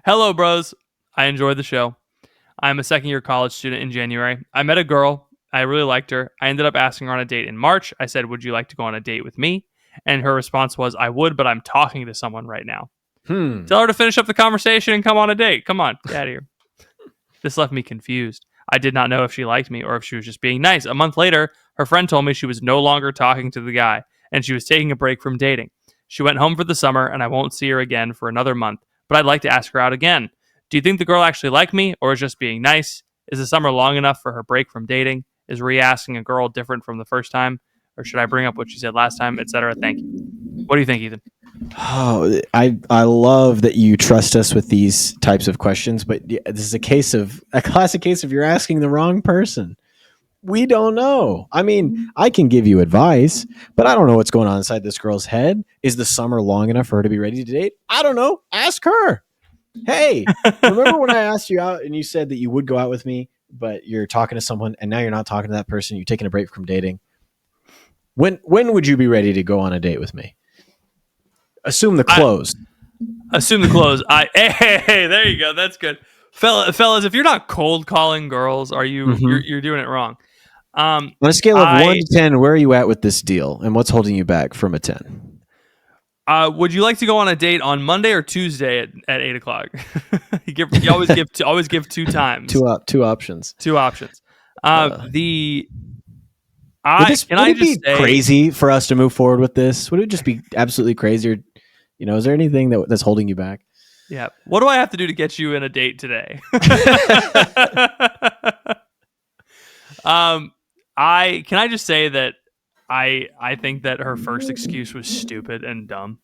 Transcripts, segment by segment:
Hello, bros. I enjoyed the show. I'm a second year college student in January. I met a girl. I really liked her. I ended up asking her on a date in March. I said, "Would you like to go on a date with me?" And her response was, "I would, but I'm talking to someone right now." Hmm. Tell her to finish up the conversation and come on a date. Come on, get out of here. This left me confused. I did not know if she liked me or if she was just being nice. A month later, her friend told me she was no longer talking to the guy and she was taking a break from dating. She went home for the summer and I won't see her again for another month, but I'd like to ask her out again. Do you think the girl actually liked me or is just being nice? Is the summer long enough for her break from dating? Is re-asking a girl different from the first time? Or should I bring up what she said last time, etc.? Thank you. What do you think, Ethan? Oh, I love that you trust us with these types of questions, but this is a classic case of you're asking the wrong person. We don't know. I mean, I can give you advice, but I don't know what's going on inside this girl's head. Is the summer long enough for her to be ready to date? I don't know. Ask her. Hey, remember when I asked you out and you said that you would go out with me, but you're talking to someone and now you're not talking to that person, you're taking a break from dating? When would you be ready to go on a date with me? Assume the close. Assume the close. Hey, there you go. That's good. Fellas, if you're not cold calling girls, are you you're doing it wrong. On a scale of 1 to 10, where are you at with this deal and what's holding you back from a 10? Would you like to go on a date on Monday or Tuesday at 8 o'clock? you always give two times. Two options. Two options. Would it be crazy for us to move forward with this? Would it just be absolutely crazy? Or, is there anything that's holding you back? Yeah. What do I have to do to get you in a date today? Can I just say that I think that her first excuse was stupid and dumb.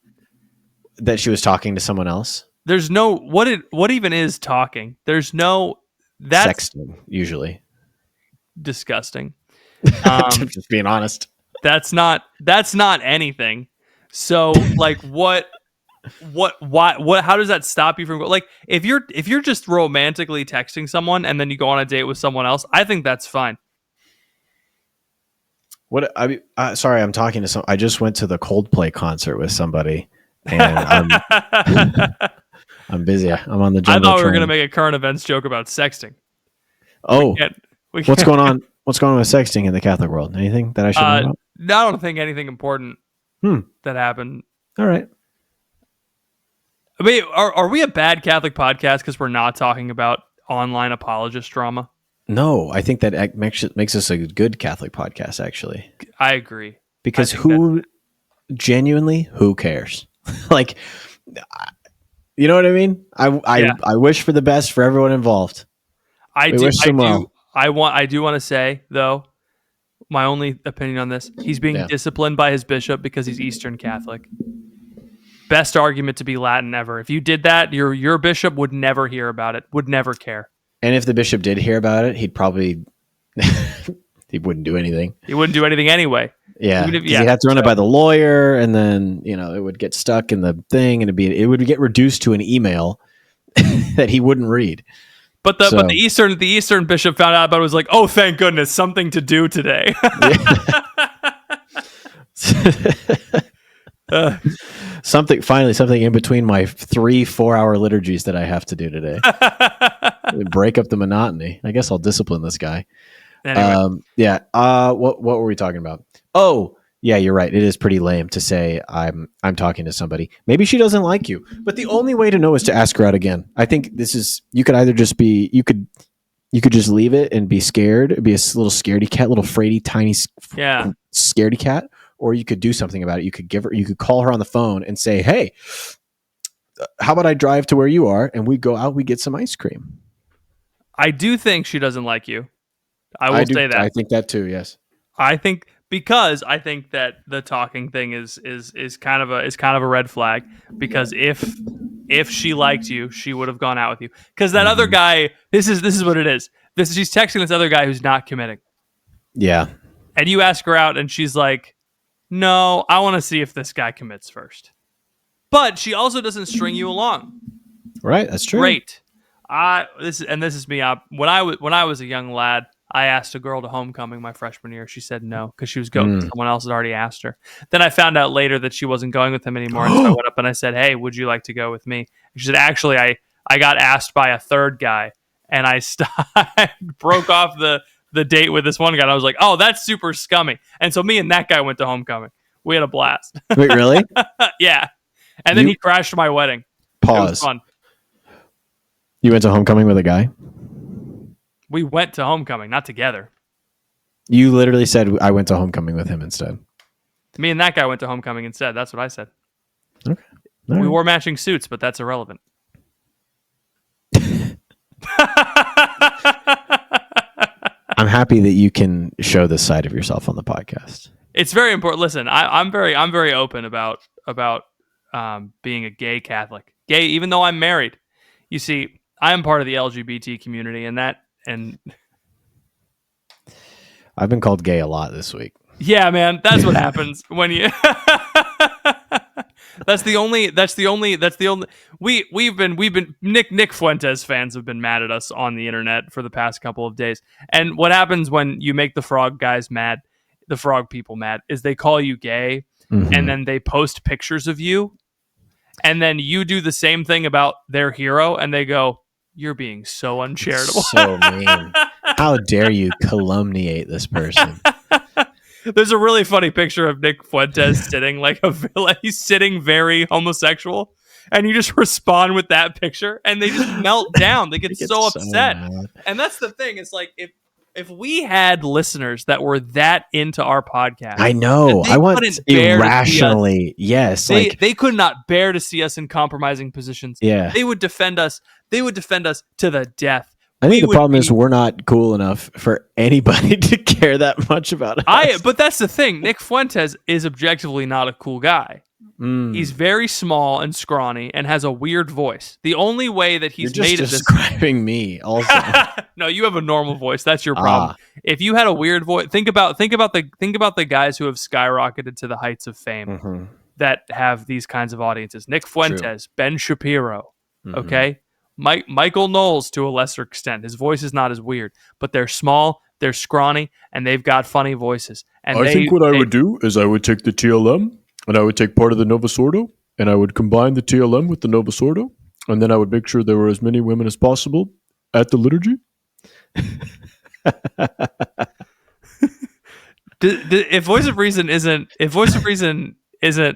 That she was talking to someone else? There's no what even is talking? There's no that's sexting usually. Disgusting. Just being honest. That's not anything. So like what how does that stop you from like if you're just romantically texting someone and then you go on a date with someone else, I think that's fine. Sorry, I'm talking to I just went to the Coldplay concert with somebody and I'm busy. I'm on the I thought we were going to make a current events joke about sexting. Oh, what's going on? What's going on with sexting in the Catholic world? Anything that I should know about? No, I don't think anything important that happened. All right. I mean, are we a bad Catholic podcast because we're not talking about online apologist drama? No, I think that makes us a good Catholic podcast, actually. I agree. Because who cares? Like, you know what I mean? I wish for the best for everyone involved. I do want to say, though, my only opinion on this, he's being disciplined by his bishop because he's Eastern Catholic. Best argument to be Latin ever. If you did that, your bishop would never hear about it, would never care. And if the bishop did hear about it, he'd probably he wouldn't do anything. He wouldn't do anything anyway. Yeah, he'd have to run it by the lawyer, and then it would get stuck in the thing, and it would get reduced to an email that he wouldn't read. But the Eastern bishop found out about it, was like, oh, thank goodness, something to do today. Something in between my 3-4-hour liturgies that I have to do today. Break up the monotony. I guess I'll discipline this guy. Anyway. What were we talking about? Oh, yeah, you're right. It is pretty lame to say I'm talking to somebody. Maybe she doesn't like you, but the only way to know is to ask her out again. I think you could either just be you could just leave it and be scared, be a little scaredy cat, little fraidy tiny scaredy cat, or you could do something about it. You could call her on the phone and say, "Hey, how about I drive to where you are and we go out, we get some ice cream." I do think she doesn't like you. I will say that. I think that too. Yes. I think that the talking thing is kind of a red flag, because if she liked you, she would have gone out with you. Because that other guy, this is what it is. She's texting this other guy who's not committing. Yeah. And you ask her out and she's like, "No, I want to see if this guy commits first." But she also doesn't string you along. Right, that's true. Great. This is me. When I was a young lad, I asked a girl to homecoming my freshman year. She said no because she was going. Someone else had already asked her. Then I found out later that she wasn't going with him anymore. And so I went up and I said, "Hey, would you like to go with me?" And she said, "Actually, I got asked by a third guy, and I broke off the date with this one guy. And I was like, oh, that's super scummy. And so me and that guy went to homecoming. We had a blast. Wait, really? Yeah. And then he crashed my wedding. It was Pause. fun. You went to homecoming with a guy? We went to homecoming, not together. You literally said I went to homecoming with him instead. Me and that guy went to homecoming instead. That's what I said. Okay. We wore matching suits, but that's irrelevant. I'm happy that you can show this side of yourself on the podcast. It's very important. Listen, I'm very open about being a gay Catholic. Gay, even though I'm married. You see, I am part of the LGBT community, and I've been called gay a lot this week. Yeah, man, that's what happens when you. That's the only. We've been Nick Fuentes fans have been mad at us on the internet for the past couple of days. And what happens when you make the frog guys mad, the frog people mad, is they call you gay, and then they post pictures of you, and then you do the same thing about their hero, and they go, "You're being so uncharitable." So mean. How dare you calumniate this person? There's a really funny picture of Nick Fuentes sitting like a villain. He's sitting very homosexual, and you just respond with that picture, and they just melt down. They get so upset. And that's the thing. It's like if we had listeners that were that into our podcast, I know. I want irrationally. Yes, they could not bear to see us in compromising positions. Yeah, they would defend us. They would defend us to the death. I think the problem is we're not cool enough for anybody to care that much about us. But that's the thing. Nick Fuentes is objectively not a cool guy. He's very small and scrawny and has a weird voice. The only way that he's made it describing me also. No, you have a normal voice. That's your problem. If you had a weird voice, think about the guys who have skyrocketed to the heights of fame that have these kinds of audiences. Nick Fuentes, True. Ben Shapiro, okay? Michael Knowles to a lesser extent. His voice is not as weird, but they're small, they're scrawny, and they've got funny voices. And I think what I would do is I would take the TLM and I would take part of the Novus Ordo and I would combine the TLM with the Novus Ordo, and then I would make sure there were as many women as possible at the liturgy. If Voice of Reason isn't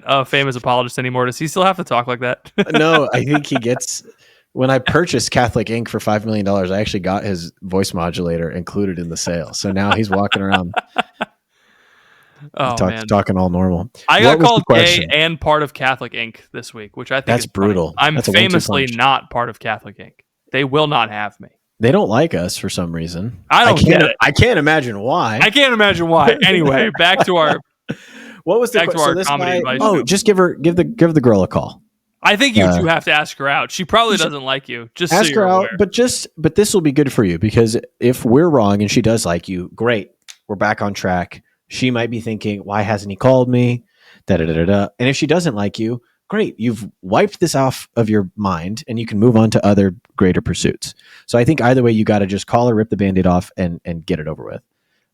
a famous apologist anymore, does he still have to talk like that? No, I think he gets. When I purchased Catholic Ink for $5 million, I actually got his voice modulator included in the sale. So now he's walking around talking all normal. I got called gay and part of Catholic Ink this week, which I think that's is brutal. I'm famously not part of Catholic Ink. They will not have me. They don't like us for some reason. I get it. I can't imagine why. Anyway, back to our. What was the back to our comedy advice? Oh, just give the girl a call. I think you do have to ask her out. She probably doesn't like you. Just ask so her out, aware. but this will be good for you, because if we're wrong and she does like you, great, we're back on track. She might be thinking, why hasn't he called me? And if she doesn't like you, great, you've wiped this off of your mind and you can move on to other greater pursuits. So I think either way, you got to just call her, rip the Band-Aid off, and get it over with.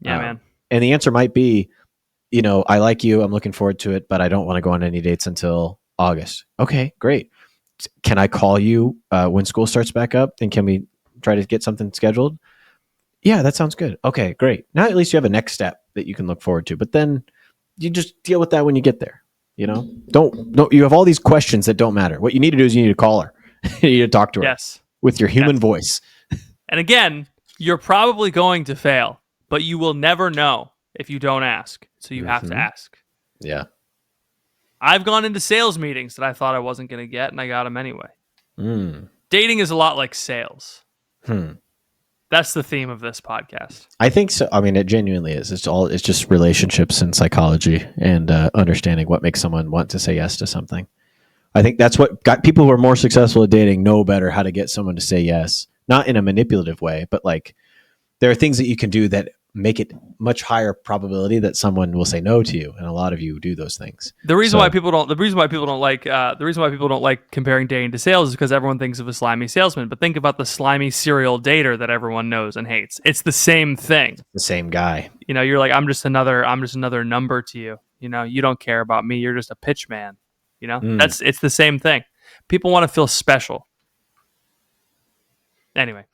Yeah, man. And the answer might be, I like you, I'm looking forward to it, but I don't want to go on any dates until August. Okay, great. Can I call you when school starts back up, and can we try to get something scheduled? Yeah, that sounds good. Okay, great. Now at least you have a next step that you can look forward to, but then you just deal with that when you get there. Don't you have all these questions that don't matter. What you need to do is you need to call her. You need to talk to her. Yes. With your human voice. And again, you're probably going to fail, but you will never know if you don't ask. So you have to ask. Yeah. I've gone into sales meetings that I thought I wasn't going to get, and I got them anyway. Dating is a lot like sales. That's the theme of this podcast. I think so. I mean, it genuinely is. It's just relationships and psychology and understanding what makes someone want to say yes to something. I think that's what got people who are more successful at dating know better how to get someone to say yes, not in a manipulative way, but like there are things that you can do that make it much higher probability that someone will say no to you, and a lot of you do those things. The reason why people don't like comparing dating to sales is because everyone thinks of a slimy salesman. But think about the slimy serial dater that everyone knows and hates. It's the same thing. The same guy. You're like, I'm just another number to you. You don't care about me. You're just a pitch man. It's the same thing. People want to feel special. Anyway,